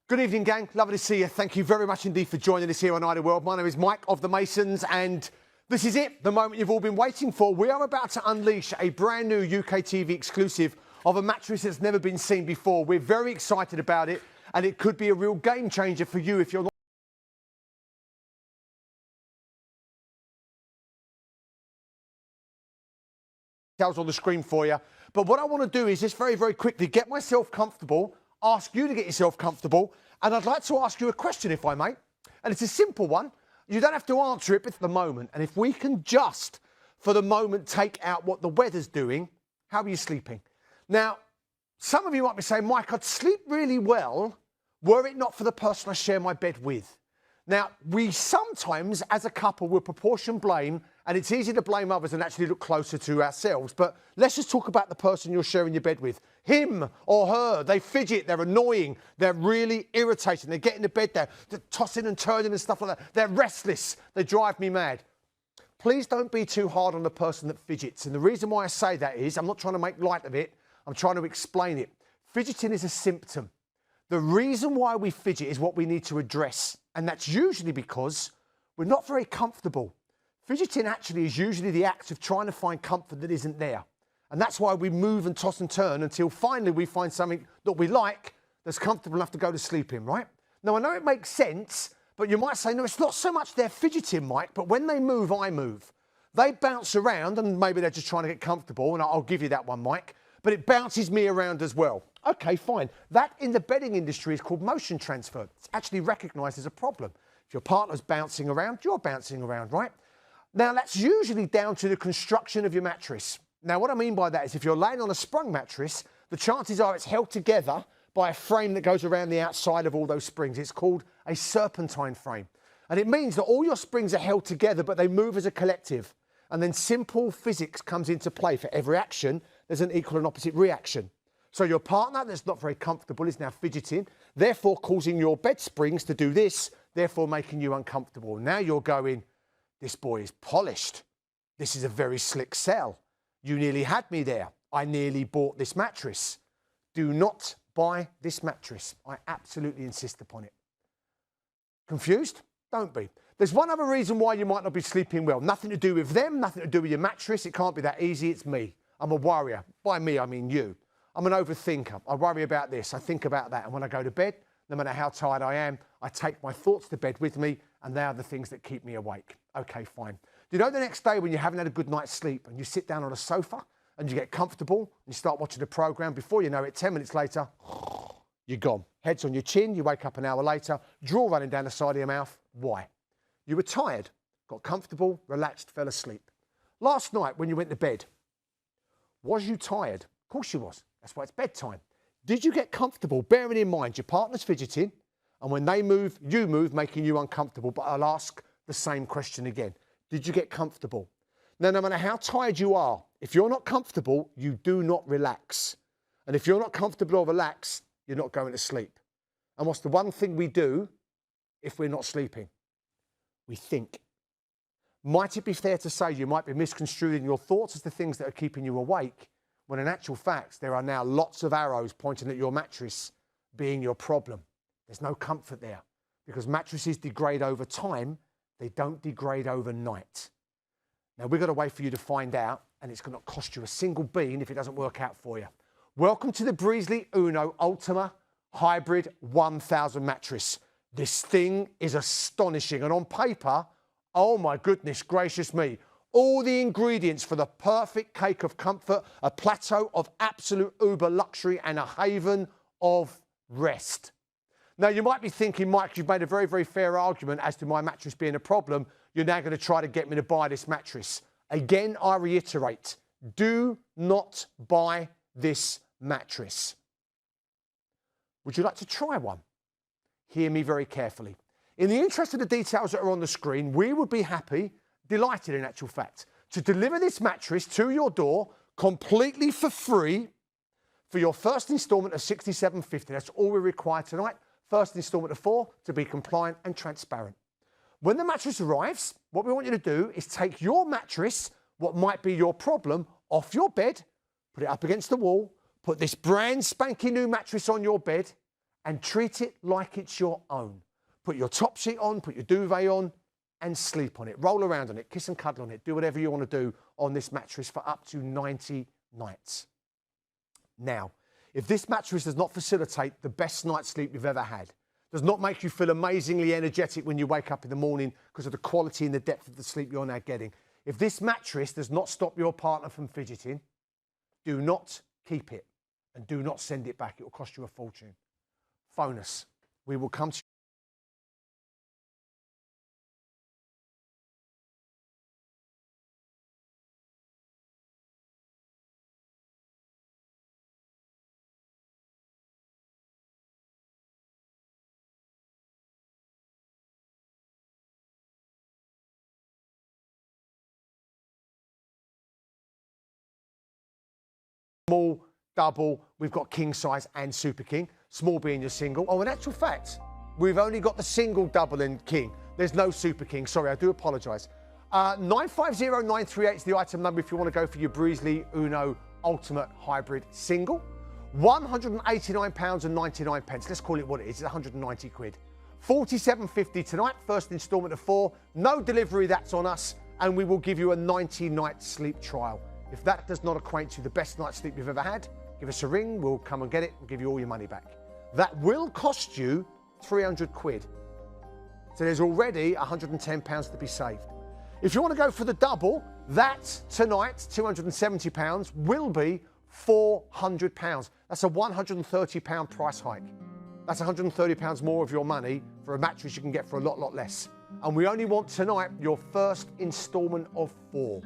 Good evening, gang. Lovely to see you. Thank you very much indeed for joining us here on Idle World. My name is Mike of the Masons, and this is it, the moment you've all been waiting for. We are about to unleash a brand new UK TV exclusive of a mattress that's never been seen before. We're very excited about it, and it could be a real game changer for you if you're not details on the screen for you. But what I want to do is just very, very quickly get myself comfortable, ask you to get yourself comfortable, and I'd like to ask you a question, if I may. And it's a simple one. You don't have to answer it, but for the moment. And if we can just, for the moment, take out what the weather's doing, how are you sleeping? Now, some of you might be saying, Mike, I'd sleep really well were it not for the person I share my bed with. Now, we sometimes, as a couple, will proportion blame, and it's easy to blame others and actually look closer to ourselves. But let's just talk about the person you're sharing your bed with. Him or her, they fidget, they're annoying, they're really irritating, they get in the bed, they're tossing and turning and stuff like that. They're restless, they drive me mad. Please don't be too hard on the person that fidgets. And the reason why I say that is, I'm not trying to make light of it, I'm trying to explain it. Fidgeting is a symptom. The reason why we fidget is what we need to address. And that's usually because we're not very comfortable. Fidgeting actually is usually the act of trying to find comfort that isn't there. And that's why we move and toss and turn until finally we find something that we like that's comfortable enough to go to sleep in, right? Now, I know it makes sense, but you might say, no, it's not so much they're fidgeting, Mike, but when they move, I move. They bounce around, and maybe they're just trying to get comfortable, and I'll give you that one, Mike, but it bounces me around as well. Okay, fine. That in the bedding industry is called motion transfer. It's actually recognised as a problem. If your partner's bouncing around, you're bouncing around, right? Now, that's usually down to the construction of your mattress. Now, what I mean by that is if you're laying on a sprung mattress, the chances are it's held together by a frame that goes around the outside of all those springs. It's called a serpentine frame. And it means that all your springs are held together, but they move as a collective. And then simple physics comes into play. For every action, there's an equal and opposite reaction. So your partner that's not very comfortable is now fidgeting, therefore causing your bed springs to do this, therefore making you uncomfortable. Now you're going, this boy is polished. This is a very slick sell. You nearly had me there. I nearly bought this mattress. Do not buy this mattress. I absolutely insist upon it. Confused? Don't be. There's one other reason why you might not be sleeping well. Nothing to do with them, nothing to do with your mattress. It can't be that easy. It's me. I'm a worrier. By me, I mean you. I'm an overthinker. I worry about this. I think about that. And when I go to bed, no matter how tired I am, I take my thoughts to bed with me, and they are the things that keep me awake. Okay, fine. Do you know the next day when you haven't had a good night's sleep and you sit down on a sofa and you get comfortable and you start watching the programme, before you know it, 10 minutes later, you're gone. Head's on your chin, you wake up an hour later, drool running down the side of your mouth. Why? You were tired, got comfortable, relaxed, fell asleep. Last night when you went to bed, was you tired? Of course you was. That's why it's bedtime. Did you get comfortable, bearing in mind your partner's fidgeting, and when they move, you move, making you uncomfortable? But I'll ask the same question again. Did you get comfortable? Now, no matter how tired you are, if you're not comfortable, you do not relax. And if you're not comfortable or relaxed, you're not going to sleep. And what's the one thing we do if we're not sleeping? We think. Might it be fair to say you might be misconstruing your thoughts as the things that are keeping you awake, when in actual fact, there are now lots of arrows pointing at your mattress being your problem. There's no comfort there, because mattresses degrade over time. They don't degrade overnight. Now, we've got a way for you to find out, and it's going to cost you a single bean if it doesn't work out for you. Welcome to the Breezley Uno Ultima Hybrid 1000 mattress. This thing is astonishing, and on paper, oh my goodness gracious me, all the ingredients for the perfect cake of comfort, a plateau of absolute uber luxury, and a haven of rest. Now, you might be thinking, Mike, you've made a very, very fair argument as to my mattress being a problem. You're now going to try to get me to buy this mattress. Again, I reiterate, do not buy this mattress. Would you like to try one? Hear me very carefully. In the interest of the details that are on the screen, we would be happy, delighted in actual fact, to deliver this mattress to your door completely for free for your first instalment of $67.50. That's all we require tonight. First instalment of 4 to be compliant and transparent. When the mattress arrives, what we want you to do is take your mattress, what might be your problem, off your bed, put it up against the wall, put this brand spanking new mattress on your bed, and treat it like it's your own. Put your top sheet on, put your duvet on, and sleep on it. Roll around on it, kiss and cuddle on it. Do whatever you want to do on this mattress for up to 90 nights. Now, if this mattress does not facilitate the best night's sleep you've ever had, does not make you feel amazingly energetic when you wake up in the morning because of the quality and the depth of the sleep you're now getting, if this mattress does not stop your partner from fidgeting, do not keep it and do not send it back. It will cost you a fortune. Phone us. We will come to you. Small, double, we've got king size and super king, small being your single. Oh, in actual fact, we've only got the single, double and king. There's no super king, sorry, I do apologise. 950938 is the item number if you want to go for your Breezley Uno Ultimate Hybrid Single. £189.99, let's call it what it is, it's 190 quid. £47.50 tonight, first instalment of 4, no delivery, that's on us, and we will give you a 90-night sleep trial. If that does not equate to the best night's sleep you've ever had, give us a ring, we'll come and get it, we'll give you all your money back. That will cost you 300 quid. So there's already £110 to be saved. If you want to go for the double, that tonight, £270, will be £400. That's a £130 price hike. That's £130 more of your money for a mattress you can get for a lot less. And we only want tonight your first instalment of 4.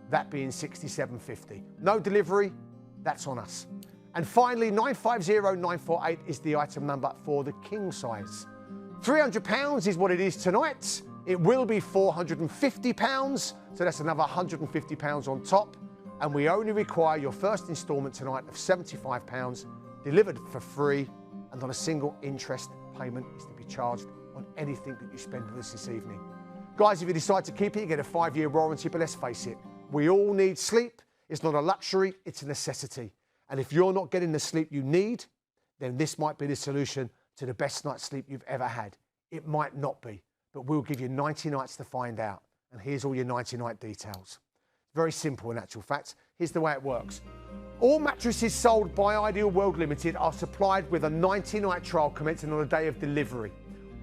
That being £67.50. No delivery, that's on us. And finally, 950948 is the item number for the king size. £300 is what it is tonight. It will be £450, so that's another £150 on top. And we only require your first instalment tonight of £75, delivered for free, and not a single interest payment is to be charged on anything that you spend with us this evening. Guys, if you decide to keep it, you get a 5-year warranty, but let's face it, we all need sleep. It's not a luxury, it's a necessity. And if you're not getting the sleep you need, then this might be the solution to the best night's sleep you've ever had. It might not be, but we'll give you 90 nights to find out. And here's all your 90-night details. Very simple in actual fact. Here's the way it works. All mattresses sold by Ideal World Limited are supplied with a 90-night trial commencing on the day of delivery.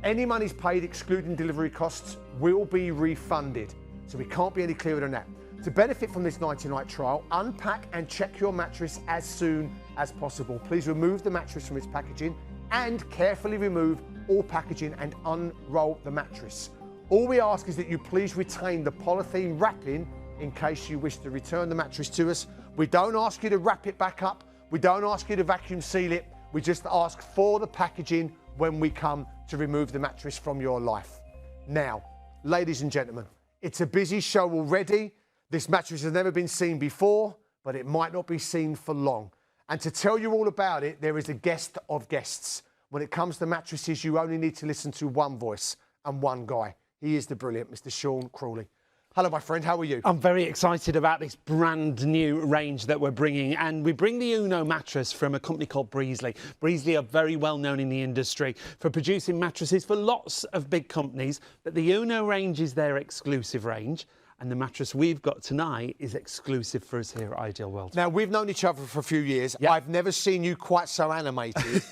Any monies paid, excluding delivery costs, will be refunded. So we can't be any clearer than that. To benefit from this 90-night trial, unpack and check your mattress as soon as possible. Please remove the mattress from its packaging and carefully remove all packaging and unroll the mattress. All we ask is that you please retain the polythene wrapping in case you wish to return the mattress to us. We don't ask you to wrap it back up. We don't ask you to vacuum seal it. We just ask for the packaging when we come to remove the mattress from your life. Now, ladies and gentlemen, it's a busy show already. This mattress has never been seen before, but it might not be seen for long. And to tell you all about it, there is a guest of guests. When it comes to mattresses, you only need to listen to one voice and one guy. He is the brilliant Mr. Shaun Crawley. Hello, my friend. How are you? I'm very excited about this brand new range that we're bringing, and we bring the Uno mattress from a company called Breezley. Breezley are very well known in the industry for producing mattresses for lots of big companies, but the Uno range is their exclusive range. And the mattress we've got tonight is exclusive for us here at Ideal World. Now, we've known each other for a few years. Yep. I've never seen you quite so animated.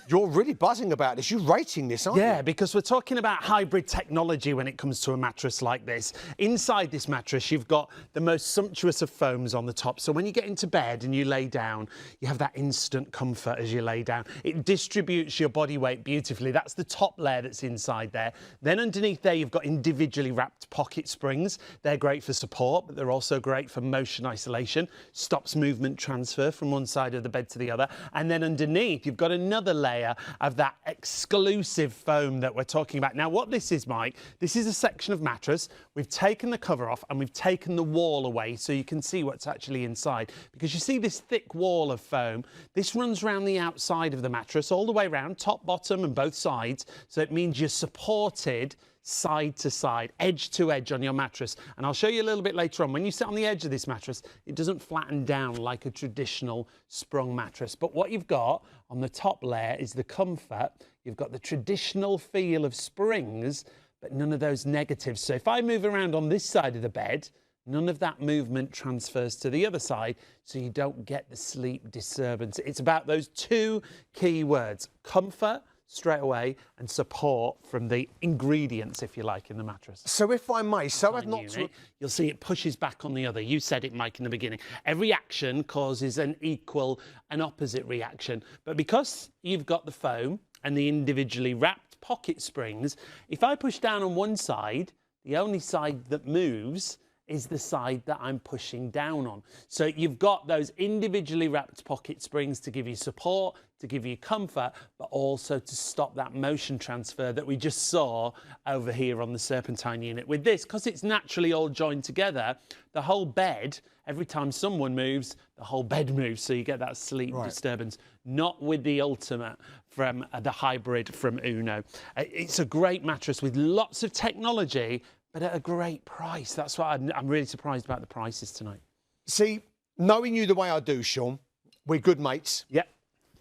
You're really buzzing about this. You're rating this, aren't you? Yeah, because we're talking about hybrid technology when it comes to a mattress like this. Inside this mattress, you've got the most sumptuous of foams on the top. So when you get into bed and you lay down, you have that instant comfort as you lay down. It distributes your body weight beautifully. That's the top layer that's inside there. Then underneath there, you've got individually wrapped pocket springs. They're great for support, but they're also great for motion isolation, stops movement transfer from one side of the bed to the other. And then underneath, you've got another layer of that exclusive foam that we're talking about. Now, what this is, Mike, this is a section of mattress. We've taken the cover off and we've taken the wall away so you can see what's actually inside. Because you see this thick wall of foam, this runs around the outside of the mattress, all the way around, top, bottom, and both sides. So it means you're supported side to side, edge to edge on your mattress. And I'll show you a little bit later on. When you sit on the edge of this mattress, it doesn't flatten down like a traditional sprung mattress. But what you've got on the top layer is the comfort. You've got the traditional feel of springs, but none of those negatives. So if I move around on this side of the bed, none of that movement transfers to the other side, so you don't get the sleep disturbance. It's about those two key words, comfort straight away and support from the ingredients, if you like, in the mattress. So if I may, so as not to... You'll see it pushes back on the other. You said it, Mike, in the beginning. Every action causes an equal and opposite reaction. But because you've got the foam and the individually wrapped pocket springs, if I push down on one side, the only side that moves is the side that I'm pushing down on. So you've got those individually wrapped pocket springs to give you support, to give you comfort, but also to stop that motion transfer that we just saw over here on the Serpentine unit. With this, because it's naturally all joined together, the whole bed, every time someone moves, the whole bed moves, so you get that sleep disturbance. Not with the Ultimate from the hybrid from Uno. It's a great mattress with lots of technology, but at a great price. That's why I'm really surprised about the prices tonight. See, knowing you the way I do, Shaun, we're good mates. Yep.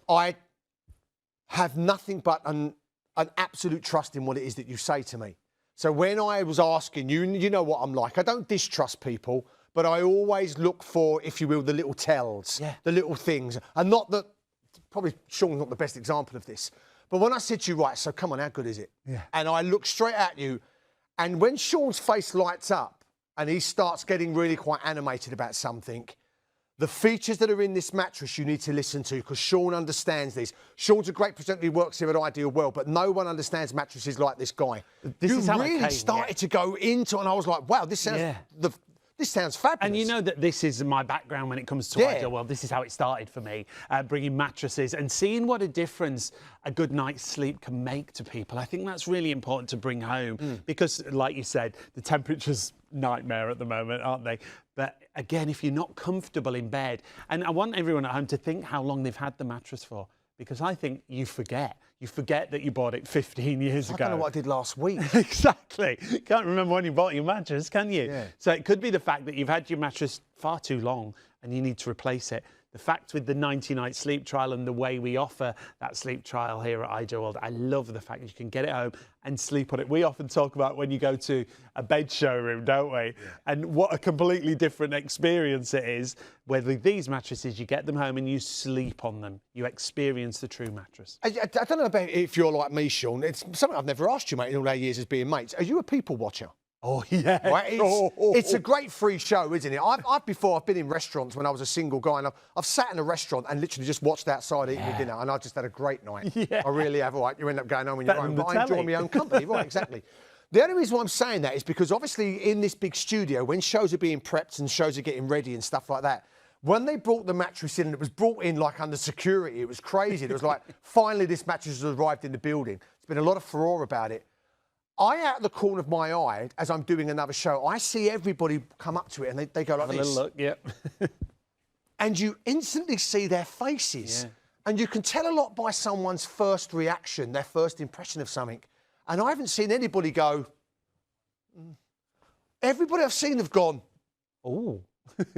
I have nothing but an absolute trust in what it is that you say to me. So when I was asking you, you know what I'm like. I don't distrust people, but I always look for, if you will, the little tells, the little things. And not that, probably Shaun's not the best example of this, but when I said to you, right, so come on, how good is it? Yeah. And I look straight at you, and when Shaun's face lights up and he starts getting really quite animated about something, the features that are in this mattress you need to listen to, because Shaun understands these. Shaun's a great presenter, he works here at Ideal World, but no one understands mattresses like this guy. This is how really started to go into, and I was like, wow, this sounds this sounds fabulous. And you know that this is my background when it comes to Ideal World. This is how it started for me, bringing mattresses and seeing what a difference a good night's sleep can make to people. I think that's really important to bring home because, like you said, the temperature's nightmare at the moment, aren't they? But again, if you're not comfortable in bed, and I want everyone at home to think how long they've had the mattress for, because I think you forget. You forget that you bought it 15 years ago. I don't know what I did last week. Exactly. Can't remember when you bought your mattress, can you? Yeah. So it could be the fact that you've had your mattress far too long and you need to replace it. The fact with the 90-night sleep trial and the way we offer that sleep trial here at Ideal World, I love the fact that you can get it home and sleep on it. We often talk about when you go to a bed showroom, don't we? Yeah. And what a completely different experience it is. With these mattresses, you get them home and you sleep on them. You experience the true mattress. I don't know about if you're like me, Shaun. It's something I've never asked you, mate, in all our years as being mates. Are you a people watcher? Oh, yeah. Right? It's a great free show, isn't it? I've been in restaurants when I was a single guy, and I've sat in a restaurant and literally just watched outside eating my dinner, and I just had a great night. Yeah. I really have. All right, you end up going home on your own, but I enjoy my own company. Right, exactly. The only reason why I'm saying that is because obviously in this big studio, when shows are being prepped and shows are getting ready and stuff like that, when they brought the mattress in, and it was brought in like under security, it was crazy. It was like, finally this mattress has arrived in the building. There's been a lot of furore about it. Out of the corner of my eye, as I'm doing another show, I see everybody come up to it and they go like this. Have a little look, yep. And you instantly see their faces. Yeah. And you can tell a lot by someone's first reaction, their first impression of something. And I haven't seen anybody go, Everybody I've seen have gone, oh.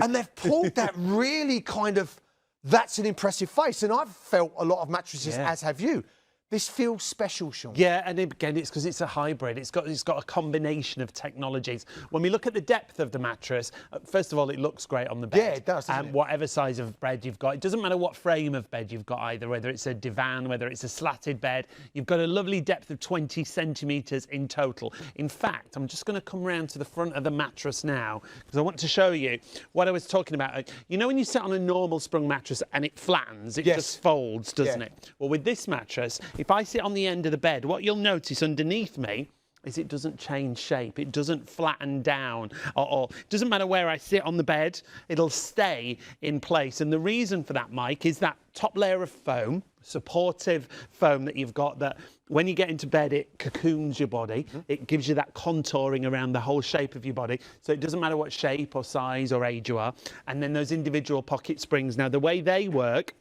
And they've pulled that really kind of, that's an impressive face. And I've felt a lot of mattresses, as have you. This feels special, Shaun. Yeah, and again, it's because it's a hybrid. It's got a combination of technologies. When we look at the depth of the mattress, first of all, it looks great on the bed. Yeah, it does, doesn't it? Whatever size of bed you've got. It doesn't matter what frame of bed you've got either, whether it's a divan, whether it's a slatted bed. You've got a lovely depth of 20 centimetres in total. In fact, I'm just going to come round to the front of the mattress now, because I want to show you what I was talking about. You know when you sit on a normal sprung mattress and it flattens, it just folds, doesn't it? Well, with this mattress, if I sit on the end of the bed, what you'll notice underneath me is it doesn't change shape. It doesn't flatten down or it doesn't matter where I sit on the bed, it'll stay in place. And the reason for that, Mike, is that top layer of foam, supportive foam that you've got, that when you get into bed, it cocoons your body. It gives you that contouring around the whole shape of your body. So it doesn't matter what shape or size or age you are. And then those individual pocket springs. Now, the way they work,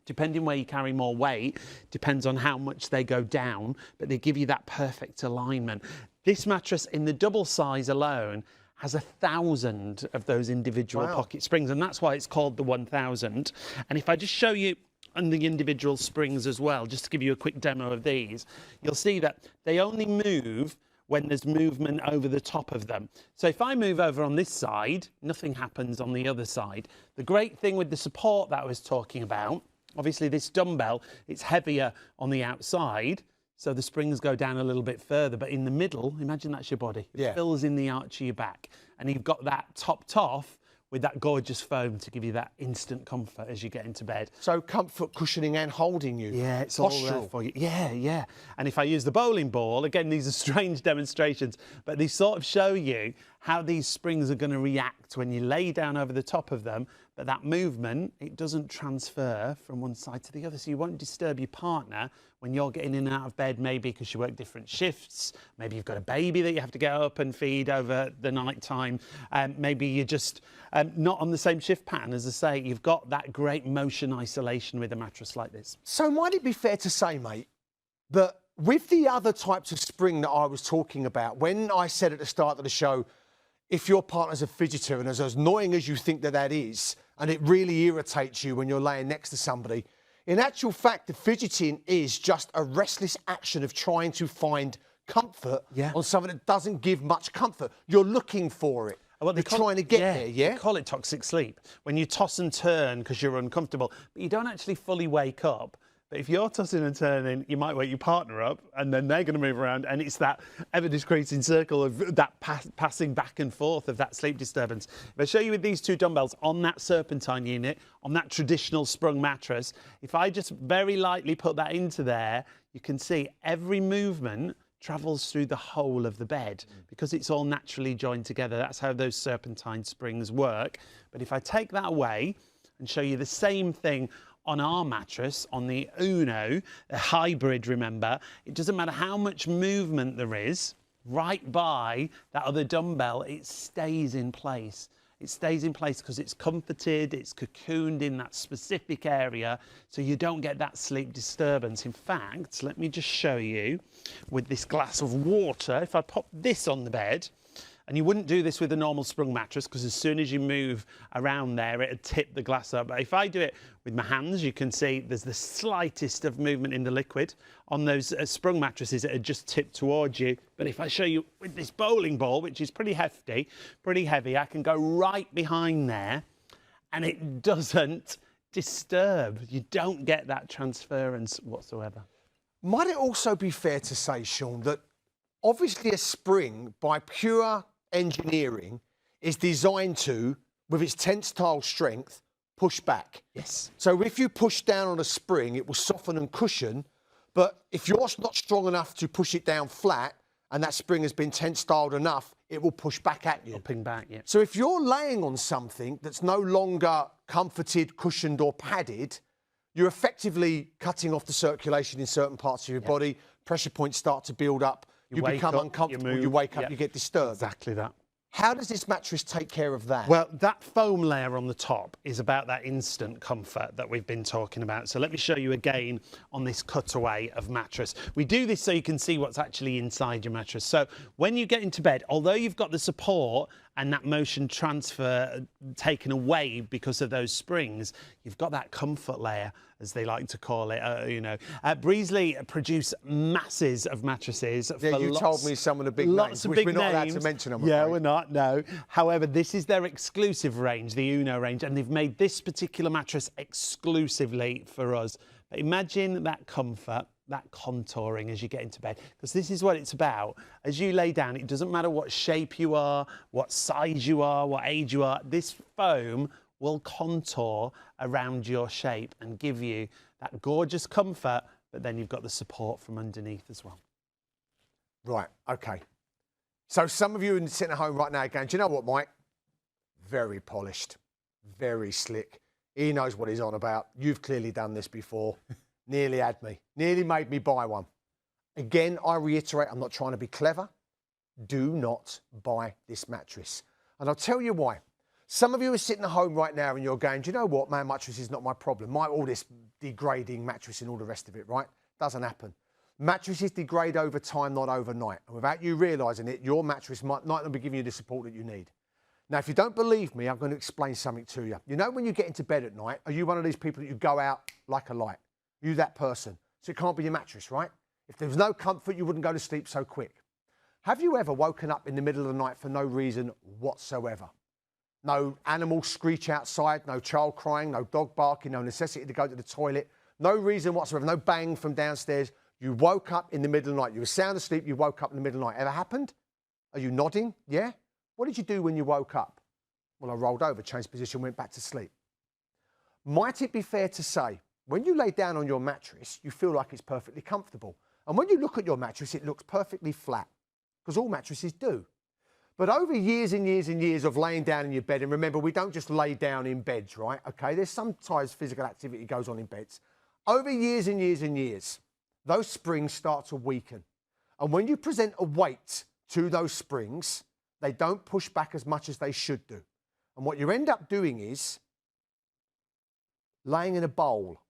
depending where you carry more weight, depends on how much they go down, but they give you that perfect alignment. This mattress in the double size alone has 1,000 of those individual pocket springs, and that's why it's called the 1,000. And if I just show you on the individual springs as well, just to give you a quick demo of these, you'll see that they only move when there's movement over the top of them. So if I move over on this side, nothing happens on the other side. The great thing with the support that I was talking about, obviously this dumbbell, it's heavier on the outside, so the springs go down a little bit further, but in the middle, imagine that's your body. It fills in the arch of your back, and you've got that topped off with that gorgeous foam to give you that instant comfort as you get into bed. So comfort, cushioning and holding you. Yeah, it's all there for you. Yeah, yeah. And if I use the bowling ball, again, these are strange demonstrations, but they sort of show you how these springs are going to react when you lay down over the top of them, but that movement, it doesn't transfer from one side to the other, so you won't disturb your partner when you're getting in and out of bed, maybe because you work different shifts, maybe you've got a baby that you have to get up and feed over the night time, maybe you're just not on the same shift pattern. As I say, you've got that great motion isolation with a mattress like this. So might it be fair to say, mate, that with the other types of spring that I was talking about, when I said at the start of the show, if your partner's a fidgeter, and as annoying as you think that is, and it really irritates you when you're laying next to somebody, in actual fact, the fidgeting is just a restless action of trying to find comfort on something that doesn't give much comfort. You're looking for it. Well, you're trying to get there, yeah? They call it toxic sleep. When you toss and turn because you're uncomfortable, but you don't actually fully wake up. But if you're tossing and turning, you might wake your partner up, and then they're going to move around, and it's that ever-decreasing circle of that passing back and forth of that sleep disturbance. If I show you with these two dumbbells on that serpentine unit, on that traditional sprung mattress, if I just very lightly put that into there, you can see every movement travels through the whole of the bed because it's all naturally joined together. That's how those serpentine springs work. But if I take that away and show you the same thing on our mattress, on the Uno, a hybrid, remember, it doesn't matter how much movement there is, right by that other dumbbell, it stays in place. It stays in place because it's comforted, it's cocooned in that specific area, so you don't get that sleep disturbance. In fact, let me just show you with this glass of water. If I pop this on the bed, and you wouldn't do this with a normal sprung mattress because as soon as you move around there, it'd tip the glass up. But if I do it with my hands, you can see there's the slightest of movement in the liquid. On those sprung mattresses, it'd just tip towards you. But if I show you with this bowling ball, which is pretty hefty, pretty heavy, I can go right behind there and it doesn't disturb. You don't get that transference whatsoever. Might it also be fair to say, Shaun, that obviously a spring, by pure engineering, is designed to, with its tensile strength, push back? Yes. So if you push down on a spring, it will soften and cushion, but if you're not strong enough to push it down flat, and that spring has been tensiled enough, it will push back at you. Upping back, yeah. So if you're laying on something that's no longer comforted, cushioned or padded, you're effectively cutting off the circulation in certain parts of your body. Pressure points start to build up. You become uncomfortable, you wake up, you get disturbed. Exactly that. How does this mattress take care of that? Well, that foam layer on the top is about that instant comfort that we've been talking about. So let me show you again on this cutaway of mattress. We do this so you can see what's actually inside your mattress. So when you get into bed, although you've got the support and that motion transfer taken away because of those springs, you've got that comfort layer, as they like to call it. Breezely produce masses of mattresses. Yeah, you told me some of the big names, which we're not allowed to mention, I'm afraid. Yeah, we're not, no. However, this is their exclusive range, the Uno range, and they've made this particular mattress exclusively for us. But imagine that comfort, that contouring as you get into bed, because this is what it's about. As you lay down, it doesn't matter what shape you are, what size you are, what age you are, this foam will contour around your shape and give you that gorgeous comfort, but then you've got the support from underneath as well. Right, okay. So some of you are sitting at home right now going, do you know what, Mike? Very polished, very slick. He knows what he's on about. You've clearly done this before. Nearly had me, nearly made me buy one. Again, I reiterate, I'm not trying to be clever. Do not buy this mattress. And I'll tell you why. Some of you are sitting at home right now and you're going, do you know what, man, mattress is not my problem. All this degrading mattress and all the rest of it, right? Doesn't happen. Mattresses degrade over time, not overnight. And without you realising it, your mattress might not be giving you the support that you need. Now, if you don't believe me, I'm going to explain something to you. You know when you get into bed at night, are you one of these people that you go out like a light? You that person. So it can't be your mattress, right? If there was no comfort, you wouldn't go to sleep so quick. Have you ever woken up in the middle of the night for no reason whatsoever? No animal screech outside, no child crying, no dog barking, no necessity to go to the toilet, no reason whatsoever, no bang from downstairs. You woke up in the middle of the night. You were sound asleep, you woke up in the middle of the night. Ever happened? Are you nodding? Yeah? What did you do when you woke up? Well, I rolled over, changed position, went back to sleep. Might it be fair to say, when you lay down on your mattress, you feel like it's perfectly comfortable. And when you look at your mattress, it looks perfectly flat, because all mattresses do. But over years and years and years of laying down in your bed, and remember, we don't just lay down in beds, right? Okay, there's sometimes physical activity goes on in beds. Over years and years and years, those springs start to weaken. And when you present a weight to those springs, they don't push back as much as they should do. And what you end up doing is laying in a bowl.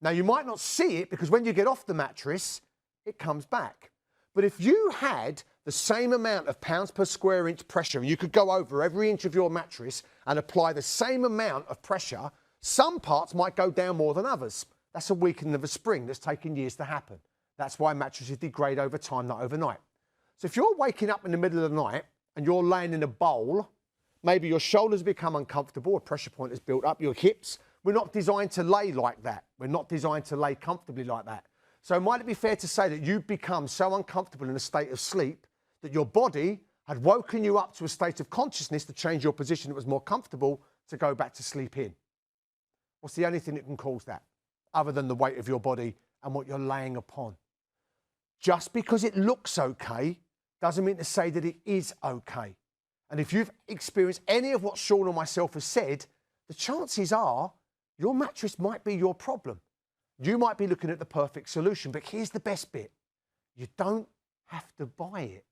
Now, you might not see it because when you get off the mattress, it comes back. But if you had the same amount of pounds per square inch pressure, and you could go over every inch of your mattress and apply the same amount of pressure, some parts might go down more than others. That's a weakening of a spring that's taken years to happen. That's why mattresses degrade over time, not overnight. So if you're waking up in the middle of the night and you're laying in a bowl, maybe your shoulders become uncomfortable, a pressure point has built up, your hips. We're not designed to lay like that. We're not designed to lay comfortably like that. So might it be fair to say that you've become so uncomfortable in a state of sleep that your body had woken you up to a state of consciousness to change your position that was more comfortable to go back to sleep in? What's the only thing that can cause that, other than the weight of your body and what you're laying upon? Just because it looks okay doesn't mean to say that it is okay. And if you've experienced any of what Shaun or myself has said, the chances are your mattress might be your problem. You might be looking at the perfect solution, but here's the best bit. You don't have to buy it.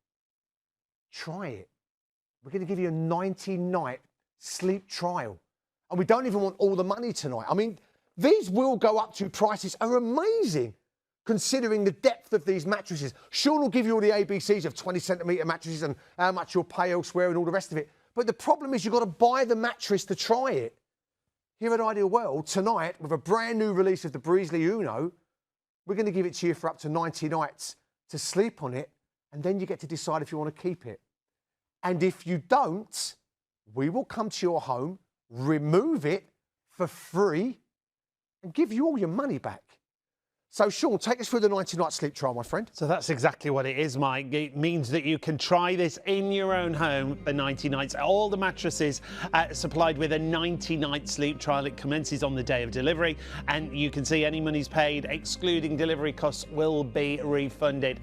Try it. We're going to give you a 90-night sleep trial. And we don't even want all the money tonight. I mean, these will go up to prices are amazing, considering the depth of these mattresses. Shaun will give you all the ABCs of 20-centimetre mattresses and how much you'll pay elsewhere and all the rest of it. But the problem is you've got to buy the mattress to try it. Here at Ideal World, tonight, with a brand new release of the Breezely Uno, we're going to give it to you for up to 90 nights to sleep on it, and then you get to decide if you want to keep it. And if you don't, we will come to your home, remove it for free, and give you all your money back. So, Shaun, take us through the 90-night sleep trial, my friend. So that's exactly what it is, Mike. It means that you can try this in your own home for 90 nights. All the mattresses supplied with a 90-night sleep trial. It commences on the day of delivery, and you can see any monies paid, excluding delivery costs, will be refunded.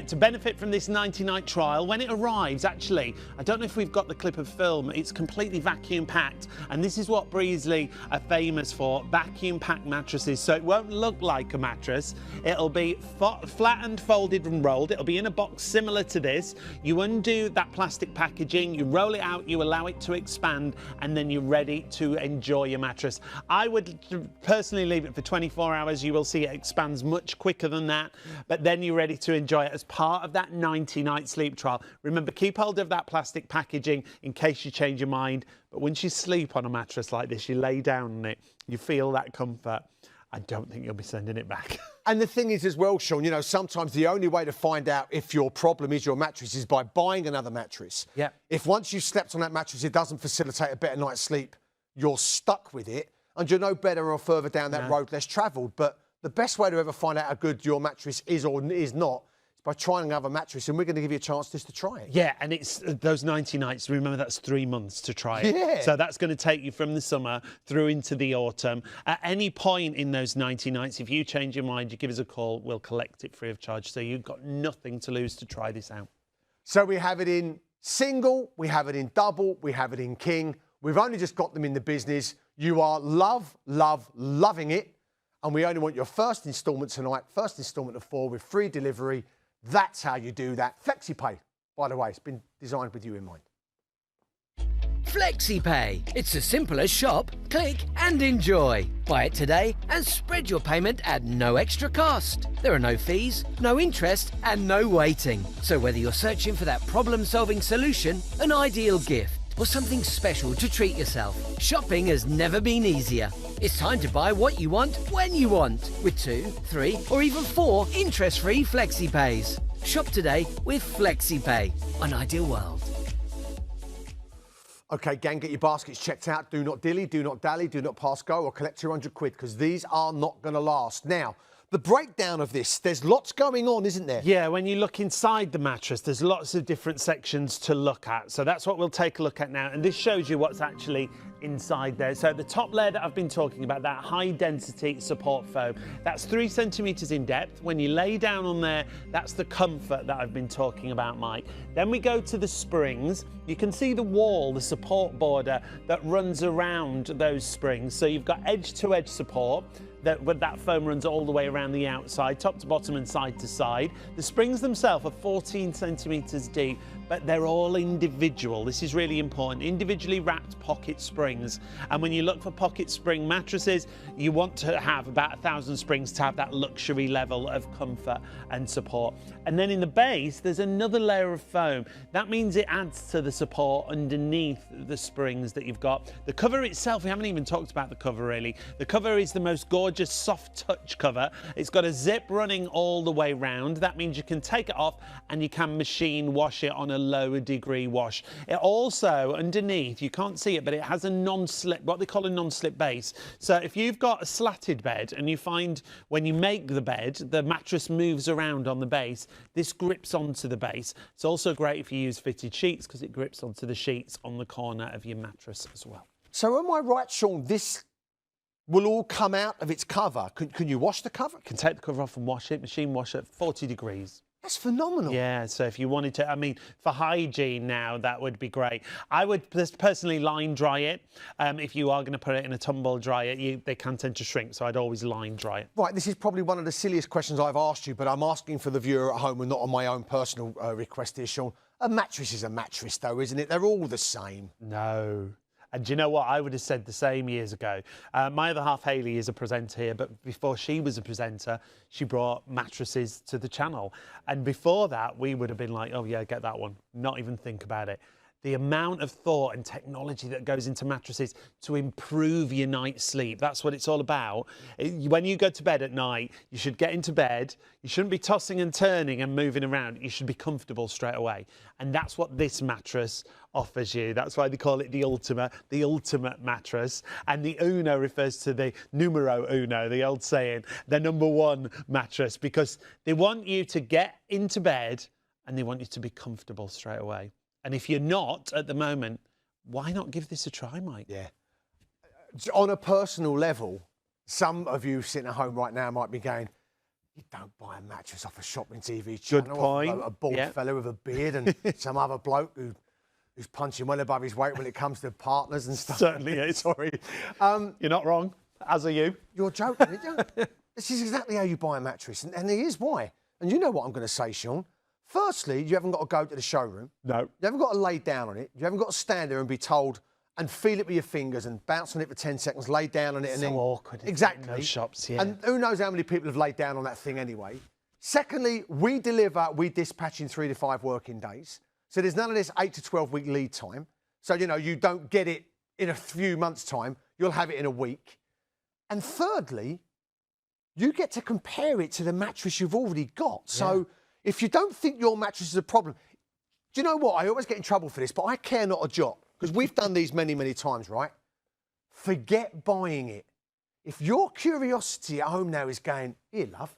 To benefit from this 90-night trial, when it arrives, actually, I don't know if we've got the clip of film, it's completely vacuum packed, and this is what Breezely are famous for, vacuum packed mattresses. So it won't look like a mattress. It'll be flattened, folded and rolled. It'll be in a box similar to this. You undo that plastic packaging, you roll it out, you allow it to expand, and then you're ready to enjoy your mattress. I would personally leave it for 24 hours. You will see it expands much quicker than that, but then you're ready to enjoy it as part of that 90-night sleep trial. Remember, keep hold of that plastic packaging in case you change your mind. But once you sleep on a mattress like this, you lay down on it, you feel that comfort. I don't think you'll be sending it back. And the thing is as well, Shaun, you know, sometimes the only way to find out if your problem is your mattress is by buying another mattress. Yeah. If once you've slept on that mattress, it doesn't facilitate a better night's sleep, you're stuck with it, and you're no better or further down that road less travelled. But the best way to ever find out how good your mattress is or is not by trying another mattress, and we're going to give you a chance just to try it. Yeah, and it's those 90 nights. Remember, that's 3 months to try it. Yeah. So that's going to take you from the summer through into the autumn. At any point in those 90 nights, if you change your mind, you give us a call. We'll collect it free of charge. So you've got nothing to lose to try this out. So we have it in single, we have it in double, we have it in king. We've only just got them in the business. You are loving it. And we only want your first instalment tonight, first instalment of 4 with free delivery. That's how you do that. FlexiPay, by the way, it's been designed with you in mind. FlexiPay. It's as simple as shop, click and enjoy. Buy it today and spread your payment at no extra cost. There are no fees, no interest and no waiting. So whether you're searching for that problem-solving solution, an ideal gift, or something special to treat yourself, shopping has never been easier. It's time to buy what you want when you want with 2, 3 or even 4 interest-free FlexiPays. Shop today with FlexiPay on Ideal World. Okay, gang, get your baskets checked out. Do not dilly, do not dally, do not pass go or collect your £100 because these are not going to last. Now, the breakdown of this, there's lots going on, isn't there? Yeah, when you look inside the mattress, there's lots of different sections to look at. So that's what we'll take a look at now. And this shows you what's actually inside there. So the top layer that I've been talking about, that high density support foam, that's 3 centimetres in depth. When you lay down on there, that's the comfort that I've been talking about, Mike. Then we go to the springs. You can see the wall, the support border that runs around those springs. So you've got edge-to-edge support. That foam runs all the way around the outside, top to bottom and side to side. The springs themselves are 14 centimetres deep, but they're all individual. This is really important. Individually wrapped pocket springs. And when you look for pocket spring mattresses, you want to have about 1,000 springs to have that luxury level of comfort and support. And then in the base, there's another layer of foam. That means it adds to the support underneath the springs that you've got. The cover itself, we haven't even talked about the cover really. The cover is the most gorgeous soft touch cover. It's got a zip running all the way round. That means you can take it off and you can machine wash it on a lower degree wash. It also, underneath, you can't see it, but it has a non-slip, what they call a non-slip base. So if you've got a slatted bed and you find when you make the bed, the mattress moves around on the base, this grips onto the base. It's also great if you use fitted sheets because it grips onto the sheets on the corner of your mattress as well. So am I right, Shaun, this will all come out of its cover? Can you wash the cover? You can take the cover off and wash it, machine wash at 40 degrees. That's phenomenal. Yeah, so if you wanted to, I mean, for hygiene now, that would be great. I would personally line dry it. If you are going to put it in a tumble dryer, they can tend to shrink, so I'd always line dry it. Right, this is probably one of the silliest questions I've asked you, but I'm asking for the viewer at home and not on my own personal request here, Shaun. A mattress is a mattress, though, isn't it? They're all the same. No. And do you know what? I would have said the same years ago. My other half, Hayley, is a presenter here, but before she was a presenter, she brought mattresses to the channel. And before that, we would have been like, oh, yeah, get that one. Not even think about it. The amount of thought and technology that goes into mattresses to improve your night's sleep. That's what it's all about. When you go to bed at night, you should get into bed. You shouldn't be tossing and turning and moving around. You should be comfortable straight away. And that's what this mattress offers you. That's why they call it the ultimate mattress. And the uno refers to the numero uno, the old saying, the #1 mattress, because they want you to get into bed and they want you to be comfortable straight away. And if you're not at the moment, why not give this a try, Mike? Yeah. On a personal level, some of you sitting at home right now might be going, you don't buy a mattress off a shopping TV channel. Good point. A bald fella with a beard and some other bloke who's punching well above his weight when it comes to partners and stuff. Certainly is. Sorry. You're not wrong, as are you. You're joking, aren't you? This is exactly how you buy a mattress, and here's why. And you know what I'm going to say, Shaun. Firstly, you haven't got to go to the showroom. No. You haven't got to lay down on it. You haven't got to stand there and be told and feel it with your fingers and bounce on it for 10 seconds, lay down on it and then... So awkward. Exactly. In those shops, yeah. And who knows how many people have laid down on that thing anyway. Secondly, we dispatch in 3 to 5 working days. So there's none of this 8 to 12 week lead time. So, you know, you don't get it in a few months' time. You'll have it in a week. And thirdly, you get to compare it to the mattress you've already got. So if you don't think your mattress is a problem, do you know what? I always get in trouble for this, but I care not a jot, because we've done these many, many times, right? Forget buying it. If your curiosity at home now is going, here, love,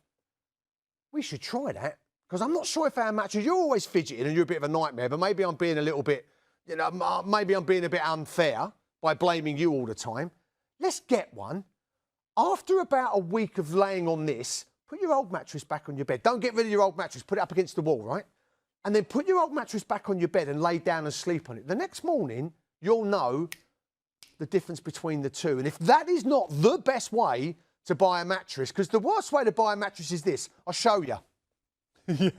we should try that, because I'm not sure if our mattress, you're always fidgeting and you're a bit of a nightmare, but maybe I'm being a little bit, you know, maybe I'm being a bit unfair by blaming you all the time. Let's get one. After about a week of laying on this, put your old mattress back on your bed. Don't get rid of your old mattress. Put it up against the wall, right? And then put your old mattress back on your bed and lay down and sleep on it. The next morning, you'll know the difference between the two. And if that is not the best way to buy a mattress, because the worst way to buy a mattress is this. I'll show you. Yeah.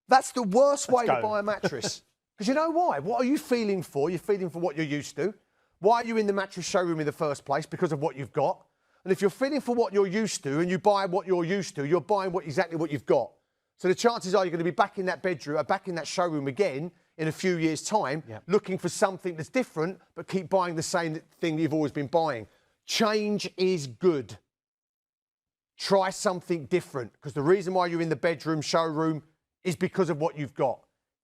That's the worst way to buy a mattress. Because you know why? What are you feeling for? You're feeling for what you're used to. Why are you in the mattress showroom in the first place? Because of what you've got. And if you're feeling for what you're used to and you buy what you're used to, you're buying exactly what you've got. So the chances are you're going to be back in that bedroom, back in that showroom again in a few years' time, looking for something that's different, but keep buying the same thing you've always been buying. Change is good. Try something different, because the reason why you're in the bedroom showroom is because of what you've got.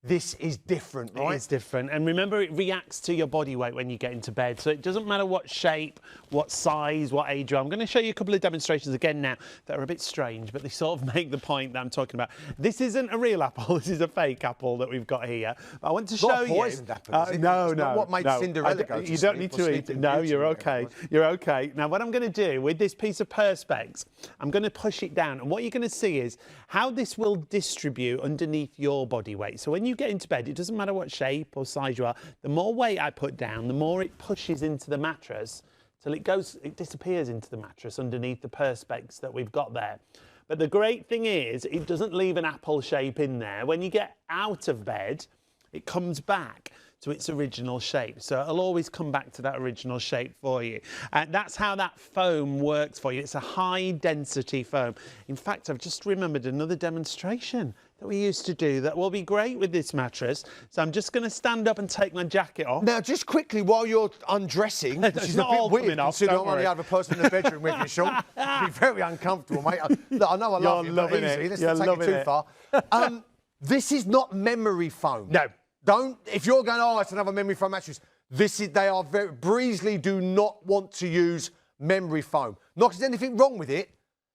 This is different, right? It is different. And remember, it reacts to your body weight when you get into bed. So it doesn't matter what shape, what size, what age you are. I'm going to show you a couple of demonstrations again now that are a bit strange, but they sort of make the point that I'm talking about. This isn't a real apple. This is a fake apple that we've got here. But I want to show you. Poisoned apple, is it? No, it's not what made Cinderella go to You don't need to eat it. No, you're okay. You're okay. Now, what I'm going to do with this piece of Perspex, I'm going to push it down. And what you're going to see is how this will distribute underneath your body weight. So when you get into bed, it doesn't matter what shape or size you are, the more weight I put down, the more it pushes into the mattress till it disappears into the mattress underneath the Perspex that we've got there. But the great thing is, it doesn't leave an apple shape in there. When you get out of bed, it comes back to its original shape. So it'll always come back to that original shape for you. And that's how that foam works for you. It's a high density foam. In fact, I've just remembered another demonstration that we used to do that will be great with this mattress. So I'm just going to stand up and take my jacket off. Now, just quickly, while you're undressing, which is a bit weird, considering I'm only other person in the bedroom with you, Shaun. It'd be very uncomfortable, mate. Look, I know I love you, but easy. Let's not take it too far. This is not memory foam. No. Don't, if you're going, oh, it's another memory foam mattress, they are very, Breezely do not want to use memory foam. Not because there's anything wrong with it.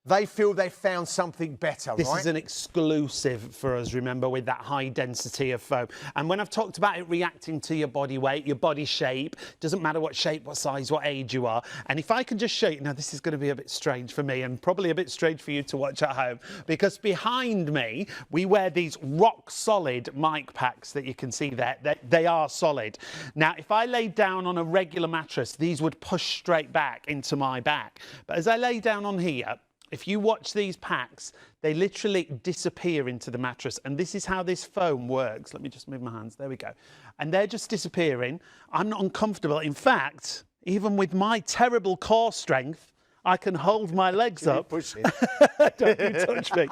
They feel they've found something better, This right? is an exclusive for us, remember, with that high density of foam. And when I've talked about it reacting to your body weight, your body shape, doesn't matter what shape, what size, what age you are. And if I can just show you, now this is going to be a bit strange for me and probably a bit strange for you to watch at home, because behind me, we wear these rock solid mic packs that you can see there. They are solid. Now, if I lay down on a regular mattress, these would push straight back into my back. But as I lay down on here, if you watch these packs, they literally disappear into the mattress. And this is how this foam works. Let me just move my hands. There we go. And they're just disappearing. I'm not uncomfortable. In fact, even with my terrible core strength, I can hold my legs up. Push it. Don't you touch me.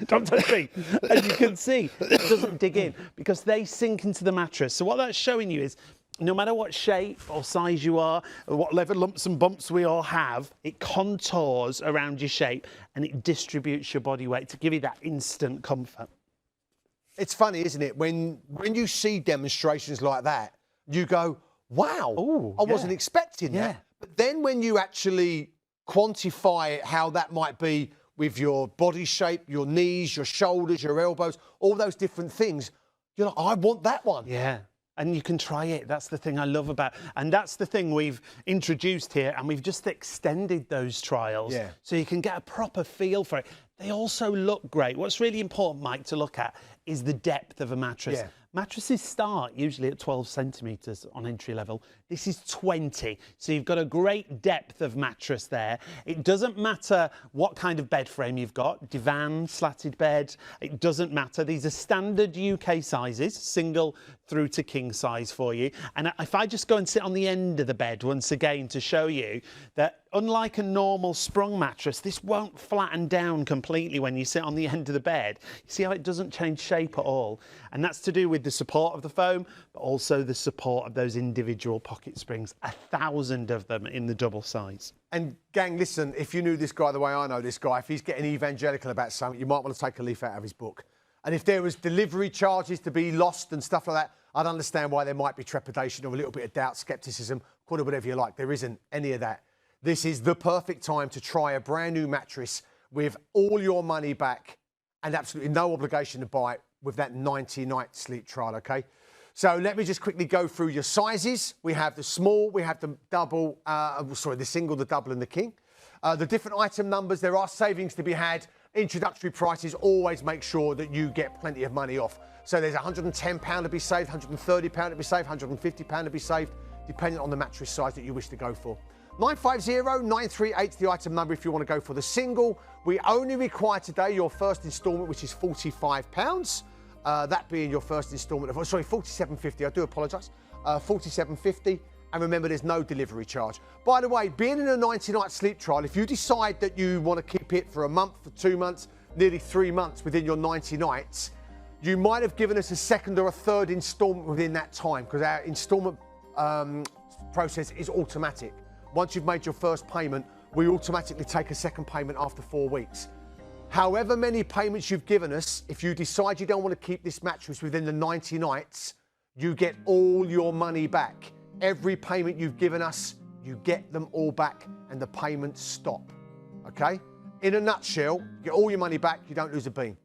Don't touch me. And you can see it doesn't dig in because they sink into the mattress. So what that's showing you is, no matter what shape or size you are, or what level lumps and bumps we all have, it contours around your shape and it distributes your body weight to give you that instant comfort. It's funny, isn't it? When you see demonstrations like that, you go, wow, Ooh, I wasn't expecting that. But then when you actually quantify how that might be with your body shape, your knees, your shoulders, your elbows, all those different things, you're like, I want that one. Yeah. And you can try it. That's the thing I love about, and that's the thing we've introduced here, and we've just extended those trials so you can get a proper feel for it. They also look great. What's really important, Mike, to look at is the depth of a mattress. Yeah. Mattresses start usually at 12 centimetres on entry level. This is 20, so you've got a great depth of mattress there. It doesn't matter what kind of bed frame you've got, divan, slatted bed, it doesn't matter. These are standard UK sizes, single through to king size for you. And if I just go and sit on the end of the bed once again to show you that unlike a normal sprung mattress, this won't flatten down completely when you sit on the end of the bed. You see how it doesn't change shape at all? And that's to do with the support of the foam, but also the support of those individual pocket springs, 1,000 of them in the double size. And gang, listen, if you knew this guy the way I know this guy, if he's getting evangelical about something, you might want to take a leaf out of his book. And if there was delivery charges to be lost and stuff like that, I'd understand why there might be trepidation or a little bit of doubt, scepticism, call it whatever you like. There isn't any of that. This is the perfect time to try a brand new mattress with all your money back and absolutely no obligation to buy it with that 90-night sleep trial, okay? So let me just quickly go through your sizes. We have the small, we have the double, the single, the double and the king. The different item numbers, there are savings to be had. Introductory prices, always make sure that you get plenty of money off. So there's £110 to be saved, £130 to be saved, £150 to be saved, depending on the mattress size that you wish to go for. 950-938 is the item number if you want to go for the single. We only require today your first instalment, which is £45. that being your first instalment of, sorry, $47.50, I do apologise, $47.50, and remember there's no delivery charge. By the way, being in a 90-night sleep trial, if you decide that you want to keep it for a month, for 2 months, nearly 3 months within your 90 nights, you might have given us a second or a third instalment within that time, because our instalment process is automatic. Once you've made your first payment, we automatically take a second payment after 4 weeks. However many payments you've given us, if you decide you don't want to keep this mattress within the 90 nights, you get all your money back. Every payment you've given us, you get them all back and the payments stop, okay? In a nutshell, you get all your money back, you don't lose a bean.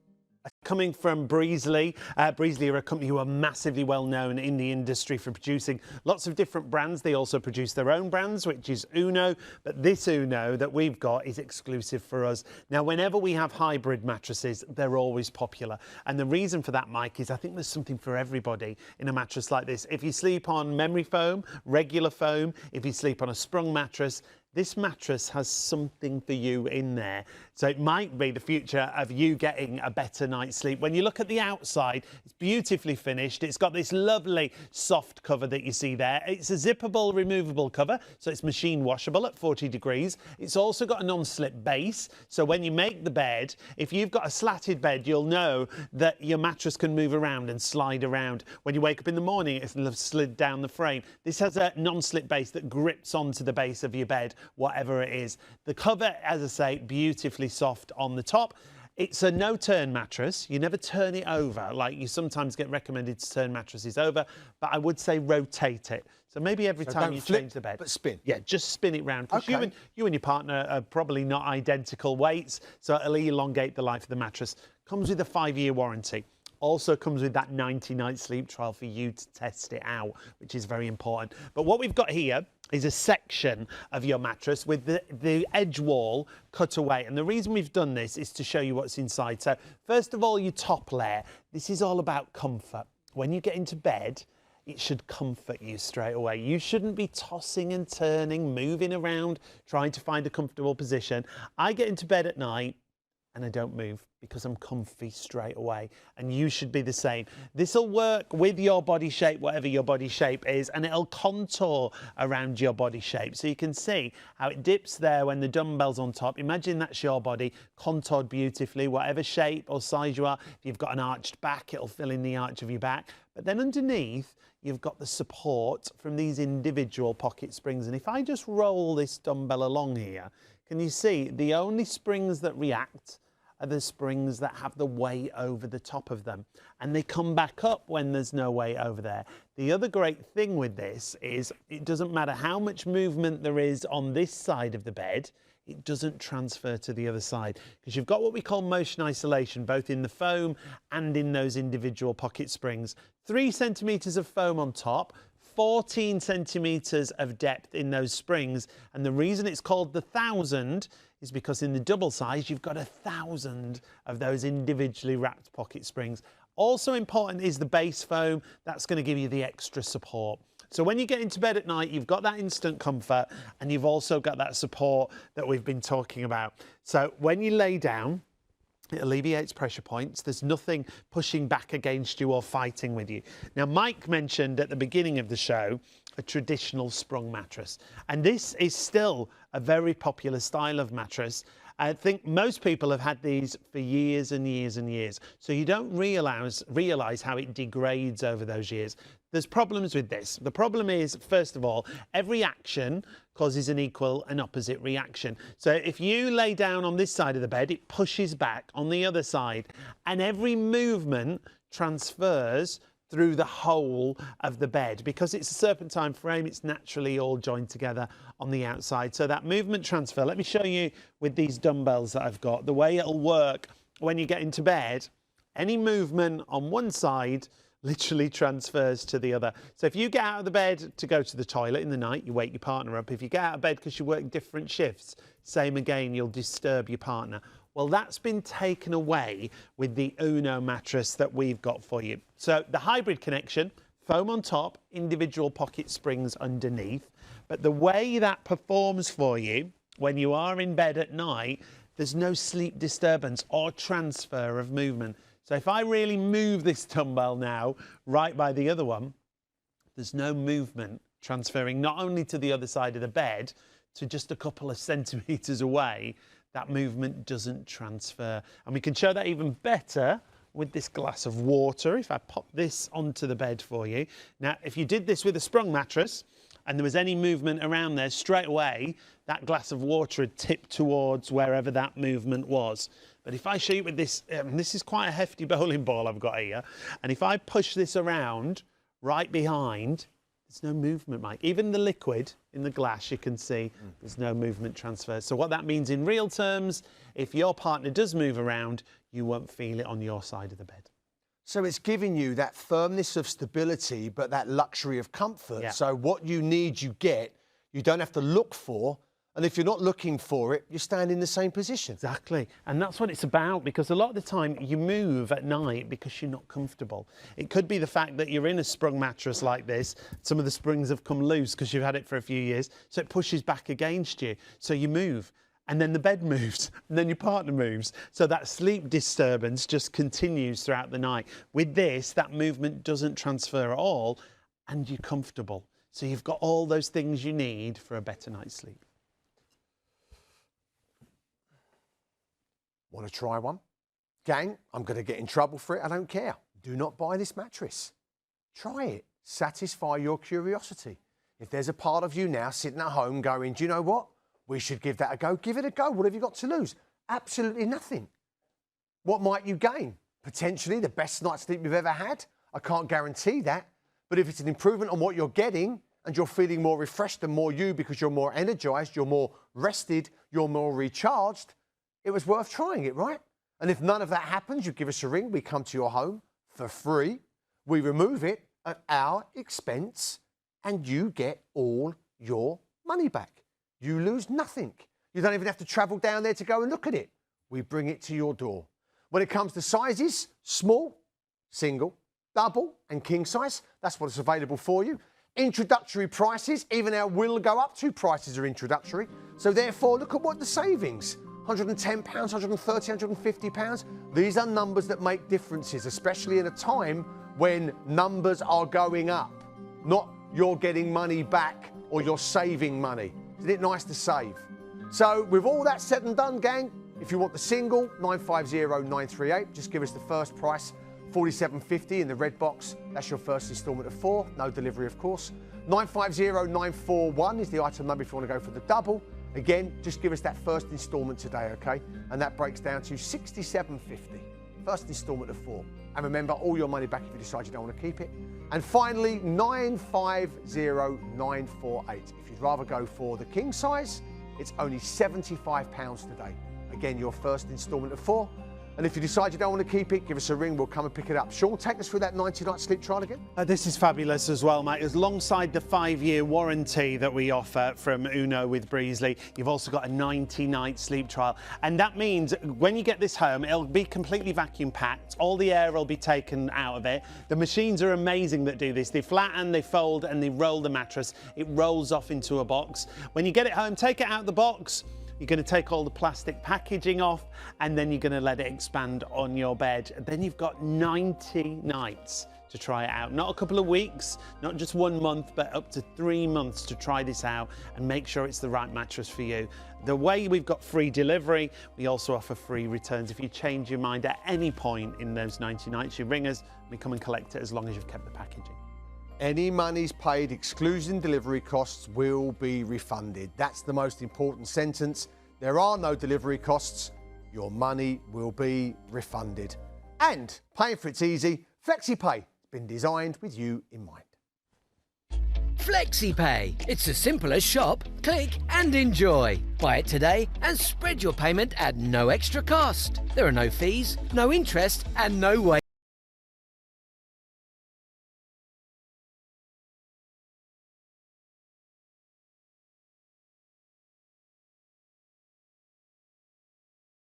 Coming from Breezely. Breezely are a company who are massively well known in the industry for producing lots of different brands. They also produce their own brands, which is Uno, but this Uno that we've got is exclusive for us. Now, whenever we have hybrid mattresses, they're always popular. And the reason for that, Mike, is I think there's something for everybody in a mattress like this. If you sleep on memory foam, regular foam, if you sleep on a sprung mattress, this mattress has something for you in there. So it might be the future of you getting a better night's sleep. When you look at the outside, it's beautifully finished. It's got this lovely soft cover that you see there. It's a zippable, removable cover, so it's machine washable at 40 degrees. It's also got a non-slip base, so when you make the bed, if you've got a slatted bed, you'll know that your mattress can move around and slide around. When you wake up in the morning, it'll have slid down the frame. This has a non-slip base that grips onto the base of your bed, whatever it is. The cover, as I say, beautifully soft on the top. It's a no-turn mattress. You never turn it over, like you sometimes get recommended to turn mattresses over, but I would say rotate it. So maybe every time you change the bed. But spin. Yeah, just spin it round. Because Okay. you and your partner are probably not identical weights, so it'll elongate the life of the mattress. Comes with a 5-year warranty. Also comes with that 90-night sleep trial for you to test it out, which is very important. But what we've got here is a section of your mattress with the edge wall cut away. And the reason we've done this is to show you what's inside. So first of all, your top layer. This is all about comfort. When you get into bed, it should comfort you straight away. You shouldn't be tossing and turning, moving around, trying to find a comfortable position. I get into bed at night and I don't move because I'm comfy straight away, and you should be the same. This will work with your body shape, whatever your body shape is, and it'll contour around your body shape. So you can see how it dips there when the dumbbell's on top. Imagine that's your body contoured beautifully, whatever shape or size you are. If you've got an arched back, it'll fill in the arch of your back. But then underneath, you've got the support from these individual pocket springs. And if I just roll this dumbbell along here, can you see the only springs that react are the springs that have the weight over the top of them, and they come back up when there's no weight over there. The other great thing with this is it doesn't matter how much movement there is on this side of the bed, it doesn't transfer to the other side, because you've got what we call motion isolation, both in the foam and in those individual pocket springs. 3 centimetres of foam on top, 14 centimetres of depth in those springs, and the reason it's called the 1000 is because in the double size you've got 1,000 of those individually wrapped pocket springs. Also important is the base foam. That's going to give you the extra support. So when you get into bed at night, you've got that instant comfort, and you've also got that support that we've been talking about. So when you lay down, it alleviates pressure points. There's nothing pushing back against you or fighting with you. Now, Mike mentioned at the beginning of the show a traditional sprung mattress, and this is still a very popular style of mattress. I think most people have had these for years and years and years, so you don't realise how it degrades over those years. There's problems with this. The problem is, first of all, every action causes an equal and opposite reaction. So if you lay down on this side of the bed, it pushes back on the other side, and every movement transfers through the whole of the bed. Because it's a serpentine frame, it's naturally all joined together on the outside. So that movement transfer, let me show you with these dumbbells that I've got, the way it'll work when you get into bed. Any movement on one side literally transfers to the other. So if you get out of the bed to go to the toilet in the night, you wake your partner up. If you get out of bed because you work different shifts, same again, you'll disturb your partner. Well, that's been taken away with the Uno mattress that we've got for you. So the hybrid connection, foam on top, individual pocket springs underneath. But the way that performs for you when you are in bed at night, there's no sleep disturbance or transfer of movement. So if I really move this dumbbell now right by the other one, there's no movement transferring not only to the other side of the bed, to just a couple of centimetres away. That movement doesn't transfer. And we can show that even better with this glass of water. If I pop this onto the bed for you. Now, if you did this with a sprung mattress and there was any movement around there, straight away, that glass of water would tip towards wherever that movement was. But if I show you with this, this is quite a hefty bowling ball I've got here. And if I push this around right behind, there's no movement, Mike. Even the liquid in the glass, you can see there's no movement transfer. So what that means in real terms, if your partner does move around, you won't feel it on your side of the bed. So it's giving you that firmness of stability, but that luxury of comfort. Yeah. So what you need, you get. You don't have to look for. And if you're not looking for it, you stand in the same position. Exactly. And that's what it's about, because a lot of the time you move at night because you're not comfortable. It could be the fact that you're in a sprung mattress like this. Some of the springs have come loose because you've had it for a few years. So it pushes back against you. So you move. And then the bed moves, and then your partner moves. So that sleep disturbance just continues throughout the night. With this, that movement doesn't transfer at all, and you're comfortable. So you've got all those things you need for a better night's sleep. Want to try one? Gang, I'm going to get in trouble for it. I don't care. Do not buy this mattress. Try it. Satisfy your curiosity. If there's a part of you now sitting at home going, do you know what? We should give that a go. Give it a go. What have you got to lose? Absolutely nothing. What might you gain? Potentially the best night's sleep you've ever had. I can't guarantee that. But if it's an improvement on what you're getting and you're feeling more refreshed and more you because you're more energized, you're more rested, you're more recharged, it was worth trying it, right? And if none of that happens, you give us a ring. We come to your home for free. We remove it at our expense and you get all your money back. You lose nothing. You don't even have to travel down there to go and look at it. We bring it to your door. When it comes to sizes, small, single, double and king size, that's what is available for you. Introductory prices, even our will go up to prices are introductory. So therefore, look at what the savings. £110, £130, £150. These are numbers that make differences, especially in a time when numbers are going up. Not you're getting money back or you're saving money. Isn't it nice to save? So with all that said and done, gang, if you want the single, 950938, just give us the first price, $47.50 in the red box. That's your first instalment of 4, no delivery of course. 950941 is the item number if you want to go for the double. Again, just give us that first instalment today, okay? And that breaks down to $67.50. First instalment of 4. And remember, all your money back if you decide you don't want to keep it. And finally, 950948. If you'd rather go for the king size, it's only £75 today. Again, your first instalment of 4. And if you decide you don't want to keep it, give us a ring, we'll come and pick it up. Sean, take us through that 90-night sleep trial again. This is fabulous as well, mate. Alongside the 5-year warranty that we offer from Uno with Breezely, you've also got a 90-night sleep trial. And that means when you get this home, it'll be completely vacuum packed. All the air will be taken out of it. The machines are amazing that do this. They flatten, they fold, and they roll the mattress. It rolls off into a box. When you get it home, take it out of the box. You're going to take all the plastic packaging off and then you're going to let it expand on your bed. And then you've got 90 nights to try it out. Not a couple of weeks, not just 1 month, but up to 3 months to try this out and make sure it's the right mattress for you. The way we've got free delivery, we also offer free returns. If you change your mind at any point in those 90 nights, you ring us, we come and collect it as long as you've kept the packaging. Any monies paid excluding delivery costs will be refunded. That's the most important sentence. There are no delivery costs. Your money will be refunded. And paying for it's easy. FlexiPay has been designed with you in mind. FlexiPay. It's as simple as shop, click and enjoy. Buy it today and spread your payment at no extra cost. There are no fees, no interest and no wait.